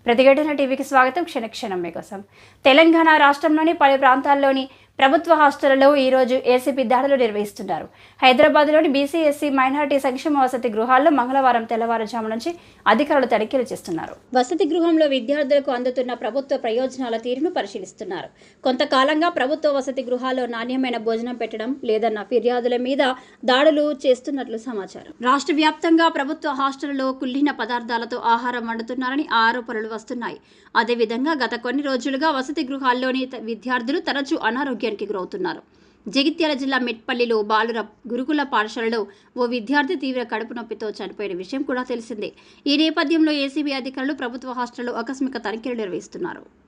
ప్రతిఘటన టీవీకి స్వాగతం. క్షణక్షణం మీకోసం. తెలంగాణ రాష్ట్రంలోని పలు ప్రాంతాల్లోని ప్రభుత్వ హాస్టళ్లలో ఈరోజు ఏసీపీ దాడులు నిర్వహిస్తున్నారు. హైదరాబాద్లోని బీసీ, ఎస్సీ, మైనారిటీ సంక్షేమ వసతి గృహాల్లో మంగళవారం తెల్లవారుజాము నుంచి అధికారులు తనిఖీలు చేస్తున్నారు. వసతి గృహంలో విద్యార్థులకు అందుతున్న ప్రభుత్వ ప్రయోజనాల తీరును పరిశీలిస్తున్నారు. కొంతకాలంగా ప్రభుత్వ వసతి గృహాల్లో నాణ్యమైన భోజనం పెట్టడం లేదన్న ఫిర్యాదుల మీద దాడులు చేస్తున్నట్లు సమాచారం. రాష్ట్ర వ్యాప్తంగా ప్రభుత్వ హాస్టళ్లలో కుళ్ళిన పదార్థాలతో ఆహారం వండుతున్నారని ఆరోపణలు వస్తున్నాయి. అదేవిధంగా గత కొన్ని రోజులుగా వసతి గృహాల్లోని విద్యార్థులు తరచూ అనారోగ్యానికి గురవుతున్నారు. జగిత్యాల జిల్లా మెట్పల్లిలో బాలుర గురుకుల పాఠశాలలో ఓ విద్యార్థి తీవ్ర కడుపు నొప్పితో చనిపోయిన విషయం కూడా తెలిసిందే. ఈ నేపథ్యంలో ఏసీబీ అధికారులు ప్రభుత్వ హాస్టల్లో ఆకస్మిక తనిఖీలు నిర్వహిస్తున్నారు.